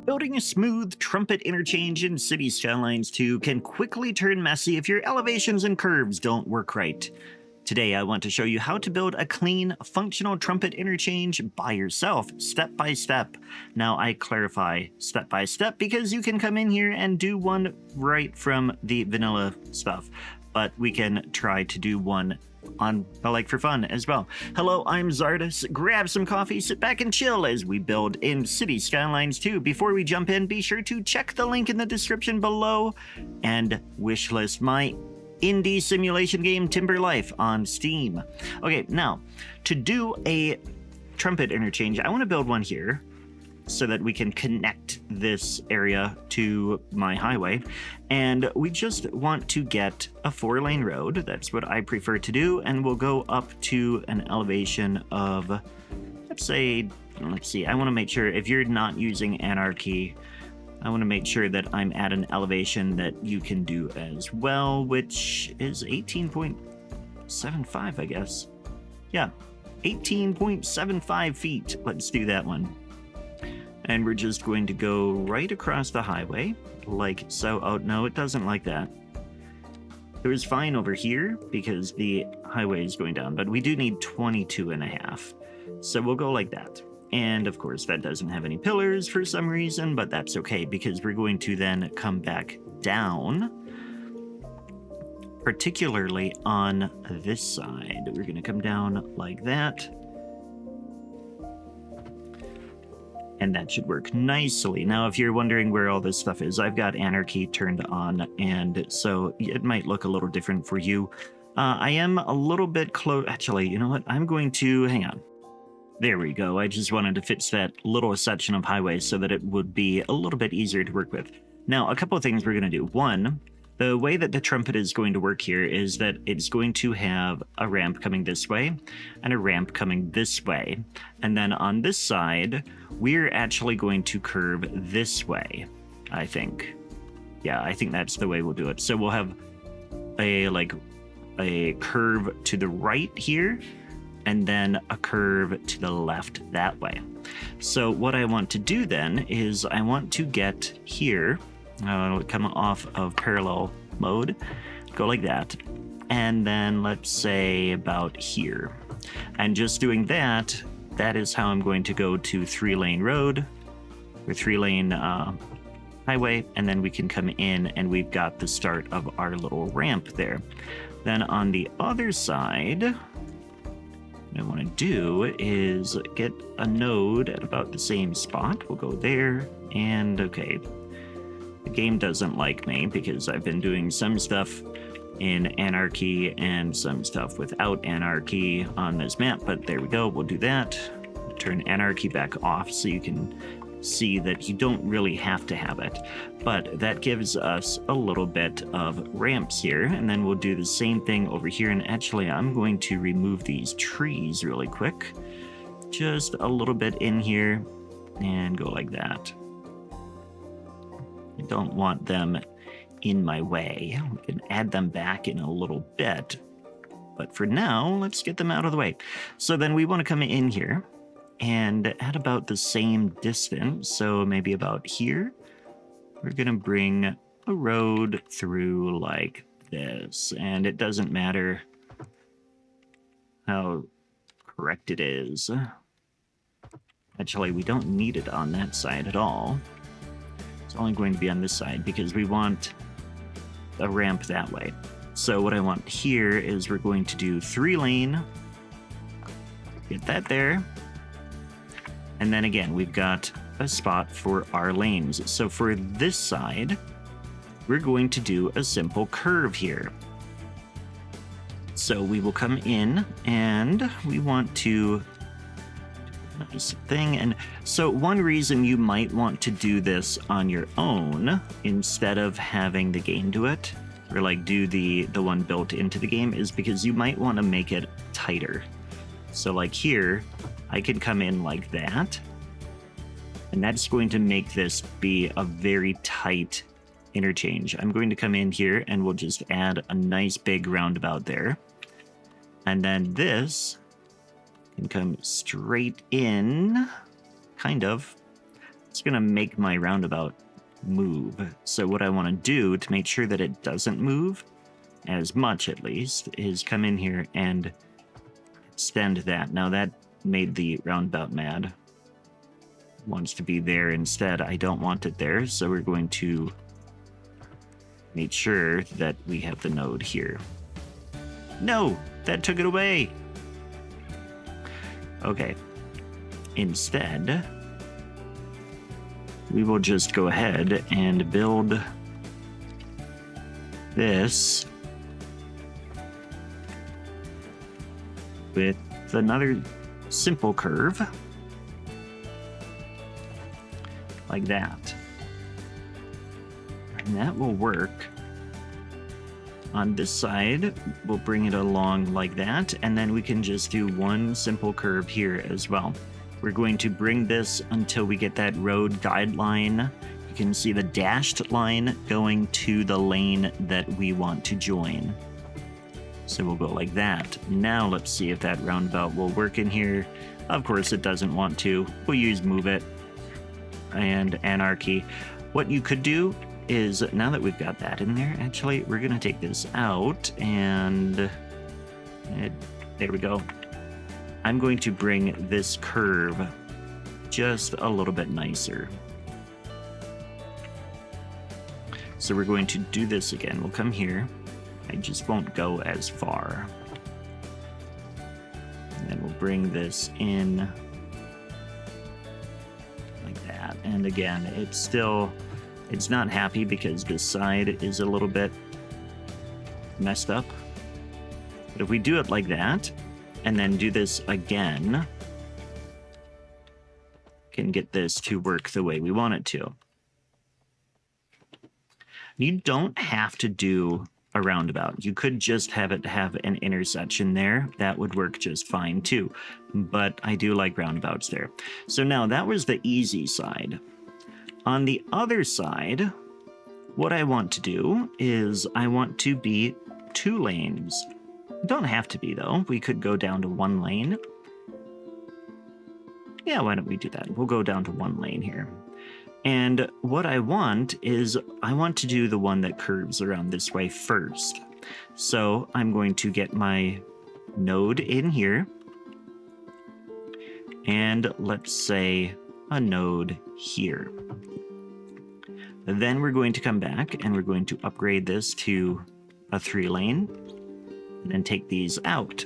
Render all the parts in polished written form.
Building a smooth Trumpet Interchange in City Skylines 2 can quickly turn messy if your elevations and curves don't work right. Today I want to show you how to build a clean, functional Trumpet Interchange by yourself, step by step. Now I clarify step by step because you can come in here and do one right from the vanilla stuff, but we can try to do one on for fun as well. Hello, I'm Czardus. Grab some coffee, sit back and chill as we build in City Skylines 2. Before we jump in, be sure to check the link in the description below and wishlist my indie simulation game Timber Life on Steam. Okay, now to do a Trumpet Interchange, I want to build one here so that we can connect this area to my highway. And we just want to get a 4-lane road. That's what I prefer to do. And we'll go up to an elevation of, let's see, I want to make sure if you're not using Anarchy, I want to make sure that I'm at an elevation that you can do as well, which is 18.75, I guess. Yeah, 18.75 feet. Let's do that one. And we're just going to go right across the highway, like so. Oh, no, it doesn't like that. It was fine over here because the highway is going down, but we do need 22.5. So we'll go like that. And of course, that doesn't have any pillars for some reason, but that's okay because we're going to then come back down, particularly on this side. We're going to come down like that. And that should work nicely. Now, if you're wondering where all this stuff is, I've got Anarchy turned on, and so it might look a little different for you. I am a little bit close. Actually, you know what? I'm going to hang on. There we go. I just wanted to fix that little section of highway so that it would be a little bit easier to work with. Now, a couple of things we're going to do. One, the way that the trumpet is going to work here is that it's going to have a ramp coming this way and a ramp coming this way. And then on this side, we're actually going to curve this way, I think. Yeah, I think that's the way we'll do it. So we'll have a curve to the right here and then a curve to the left that way. So what I want to do then is I want to get here, come off of parallel mode, go like that, and then let's say about here. And just doing that, that is how I'm going to go to 3-lane road, or 3-lane highway, and then we can come in and we've got the start of our little ramp there. Then on the other side, what I want to do is get a node at about the same spot. We'll go there, and okay. The game doesn't like me because I've been doing some stuff in Anarchy and some stuff without Anarchy on this map, but there we go. We'll do that. Turn Anarchy back off so you can see that you don't really have to have it, but that gives us a little bit of ramps here, and then we'll do the same thing over here. And actually, I'm going to remove these trees really quick, just a little bit in here, and go like that. I don't want them in my way. We can add them back in a little bit, but for now, let's get them out of the way. So then we want to come in here and at about the same distance, so maybe about here, we're going to bring a road through like this. And it doesn't matter how correct it is. Actually, we don't need it on that side at all. It's only going to be on this side because we want a ramp that way. So what I want here is we're going to do 3-lane, get that there. And then again, we've got a spot for our lanes. So for this side, we're going to do a simple curve here. So we will come in and we want to do a nice thing. And so one reason you might want to do this on your own instead of having the game do it, or like do the one built into the game, is because you might want to make it tighter. So like here, I can come in like that, and that's going to make this be a very tight interchange. I'm going to come in here and we'll just add a nice big roundabout there. And then this can come straight in, kind of, it's going to make my roundabout move. So what I want to do to make sure that it doesn't move as much, at least, is come in here and extend that. Now that made the roundabout mad. Wants to be there instead. I don't want it there, so we're going to make sure that we have the node here. No, that took it away. Okay. Instead, we will just go ahead and build this with another simple curve like that. And that will work. On this side, we'll bring it along like that, and then we can just do one simple curve here as well. We're going to bring this until we get that road guideline. You can see the dashed line going to the lane that we want to join. So we'll go like that. Now let's see if that roundabout will work in here. Of course it doesn't want to. We'll use move it and anarchy. What you could do is, now that we've got that in there, actually we're gonna take this out and there we go. I'm going to bring this curve just a little bit nicer. So we're going to do this again. We'll come here. I just won't go as far. And then we'll bring this in like that. And again, it's not happy because this side is a little bit messed up. But if we do it like that, and then do this again, can get this to work the way we want it to. You don't have to do a roundabout. You could just have it have an intersection there. That would work just fine too. But I do like roundabouts there. So now that was the easy side. On the other side, what I want to do is I want to be 2 lanes. Don't have to be though. We could go down to 1 lane. Yeah, why don't we do that? We'll go down to 1 lane here. And what I want is I want to do the one that curves around this way first. So I'm going to get my node in here. And let's say a node here. Then we're going to come back and we're going to upgrade this to a 3 lane. And then take these out.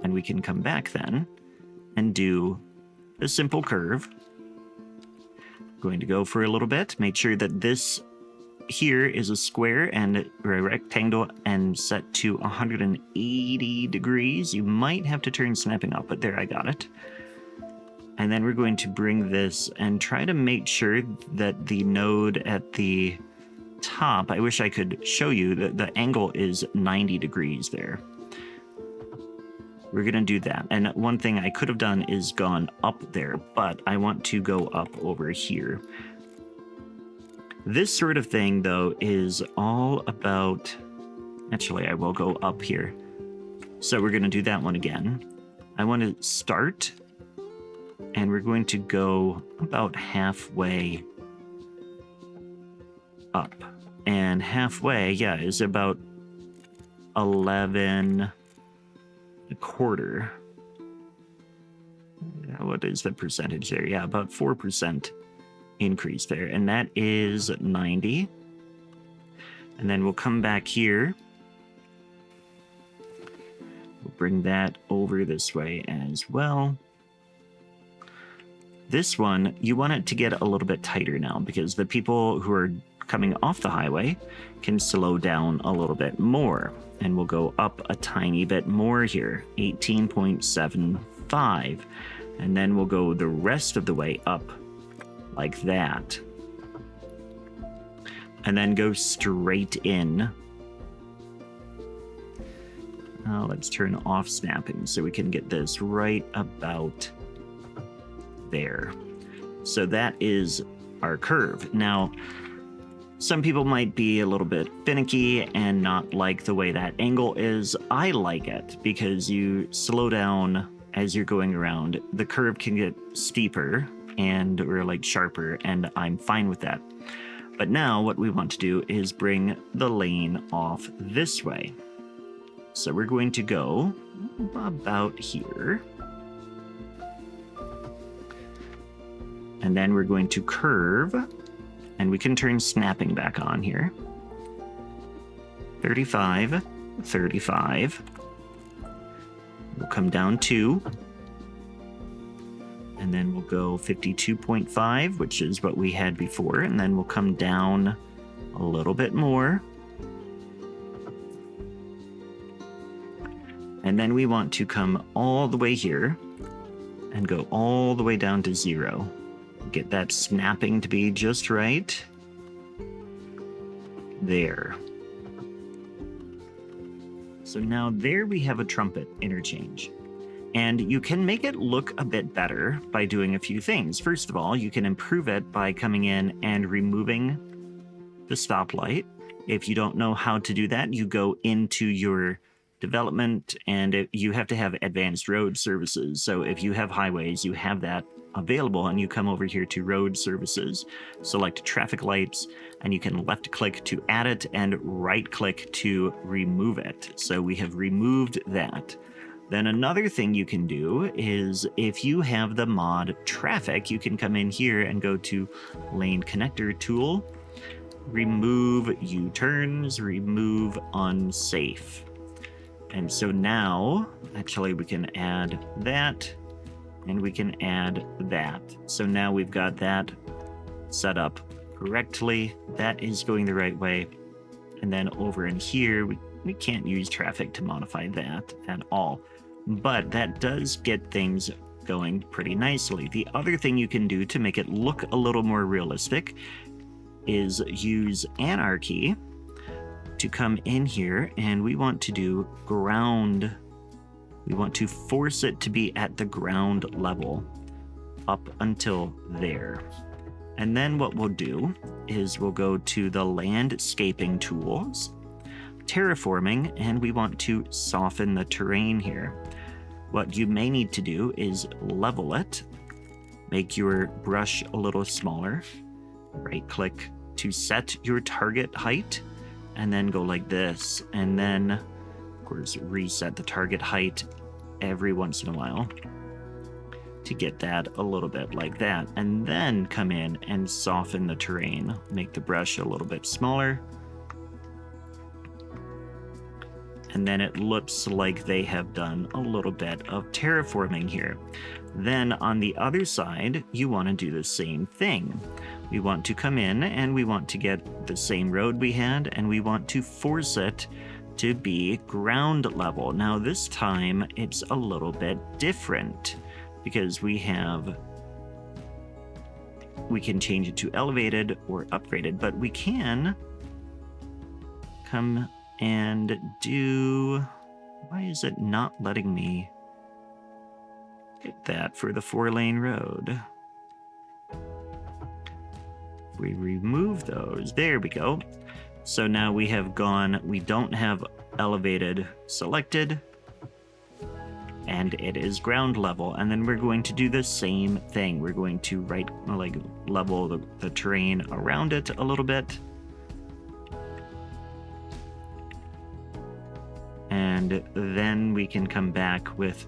And we can come back then and do a simple curve. Going to go for a little bit, make sure that this here is a square and a rectangle and set to 180 degrees. You might have to turn snapping up, but there, I got it. And then we're going to bring this and try to make sure that the node at the top, I wish I could show you that the angle is 90 degrees there. We're gonna do that. And one thing I could have done is gone up there, but I want to go up over here. This sort of thing though is all about, actually I will go up here. So we're gonna do that one again. I want to start and we're going to go about halfway up. And halfway, yeah, is about 11 a quarter. What is the percentage there? Yeah, about 4% increase there. And that is 90. And then we'll come back here. We'll bring that over this way as well. This one, you want it to get a little bit tighter now because the people who are coming off the highway can slow down a little bit more. And we'll go up a tiny bit more here, 18.75. And then we'll go the rest of the way up like that. And then go straight in. Let's turn off snapping so we can get this right about there. So that is our curve. Now, some people might be a little bit finicky and not like the way that angle is. I like it because you slow down as you're going around. The curve can get steeper and or like sharper, and I'm fine with that. But now what we want to do is bring the lane off this way. So we're going to go about here. And then we're going to curve, and we can turn snapping back on here. 35, 35. We'll come down 2. And then we'll go 52.5, which is what we had before. And then we'll come down a little bit more. And then we want to come all the way here and go all the way down to 0. Get that snapping to be just right. There. So now there we have a trumpet interchange. And you can make it look a bit better by doing a few things. First of all, you can improve it by coming in and removing the stoplight. If you don't know how to do that, you go into your development, and you have to have advanced road services. So if you have highways, you have that available, and you come over here to road services, select traffic lights, and you can left click to add it and right click to remove it. So we have removed that. Then another thing you can do is if you have the mod traffic, you can come in here and go to lane connector tool, remove U-turns, remove unsafe. And so now, actually we can add that, and we can add that. So now we've got that set up correctly. That is going the right way. And then over in here, we can't use traffic to modify that at all. But that does get things going pretty nicely. The other thing you can do to make it look a little more realistic is use anarchy to come in here, and we want to do ground. We want to force it to be at the ground level up until there. And then what we'll do is we'll go to the landscaping tools, terraforming, and we want to soften the terrain here. What you may need to do is level it, make your brush a little smaller, right click to set your target height, and then go like this, and then of course reset the target height every once in a while to get that a little bit like that, and then come in and soften the terrain, make the brush a little bit smaller, and then it looks like they have done a little bit of terraforming here. Then on the other side, you want to do the same thing. We want to come in and we want to get the same road we had, and we want to force it to be ground level. Now this time it's a little bit different because we can change it to elevated or upgraded, but we can come and do, why is it not letting me get that for the 4-lane road? We remove those, there we go. So now we have gone, we don't have elevated selected, and it is ground level. And then we're going to do the same thing. We're going to level the terrain around it a little bit. And then we can come back with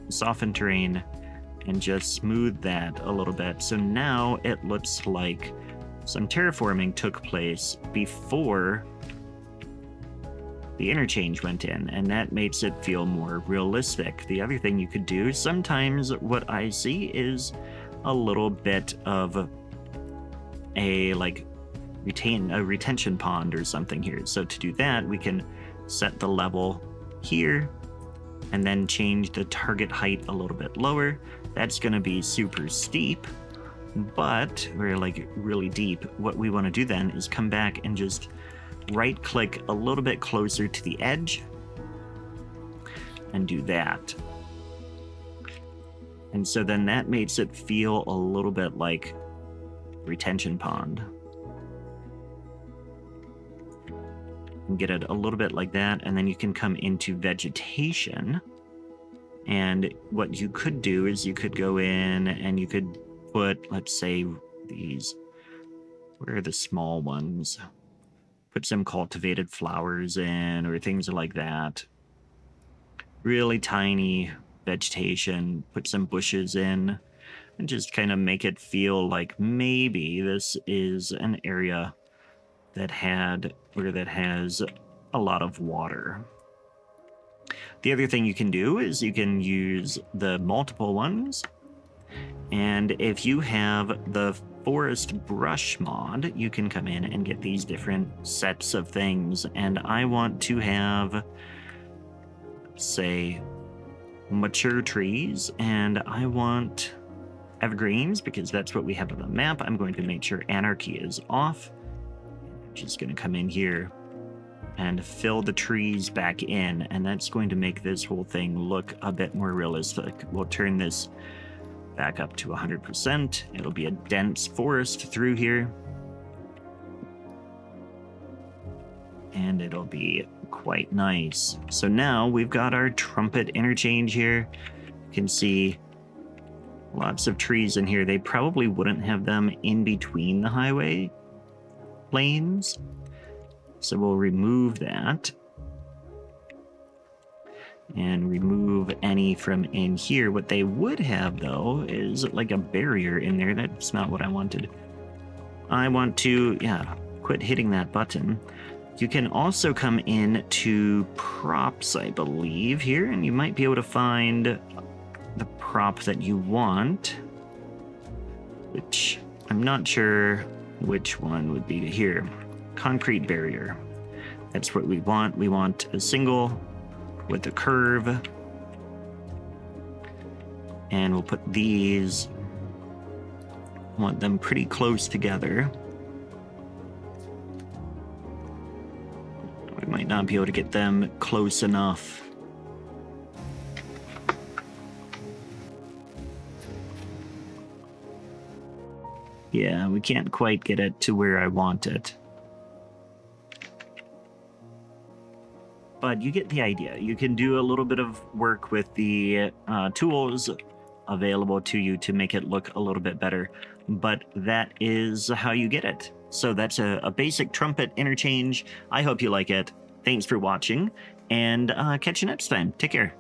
soften terrain and just smooth that a little bit. So now it looks like some terraforming took place before the interchange went in, and that makes it feel more realistic. The other thing you could do, sometimes what I see is a little bit of a retention pond or something here. So to do that, we can set the level here and then change the target height a little bit lower. That's going to be super steep, but we're really deep. What we want to do then is come back and just right click a little bit closer to the edge and do that. And so then that makes it feel a little bit like retention pond. And get it a little bit like that, and then you can come into vegetation. And what you could do is you could go in and you could put, let's say, these, where are the small ones? Put some cultivated flowers in or things like that. Really tiny vegetation, put some bushes in, and just kind of make it feel like maybe this is an area that has a lot of water. The other thing you can do is you can use the multiple ones, and if you have the forest brush mod, you can come in and get these different sets of things. And I want to have, say, mature trees, and I want evergreens because that's what we have on the map. I'm going to make sure anarchy is off. I'm just going to come in here and fill the trees back in, and that's going to make this whole thing look a bit more realistic. We'll turn this back up to 100%. It'll be a dense forest through here, and it'll be quite nice. So now we've got our Trumpet Interchange here. You can see lots of trees in here. They probably wouldn't have them in between the highway lanes, so we'll remove that and remove any from in here. What they would have, though, is like a barrier in there. That's not what I wanted. I want to, quit hitting that button. You can also come in to props, I believe, here, and you might be able to find the prop that you want, which I'm not sure which one would be here. Concrete barrier. That's what we want. We want a single with a curve, and we'll put these, want them pretty close together. We might not be able to get them close enough. Yeah, we can't quite get it to where I want it. But you get the idea. You can do a little bit of work with the tools available to you to make it look a little bit better. But that is how you get it. So that's a basic Trumpet Interchange. I hope you like it. Thanks for watching, and catch you next time. Take care.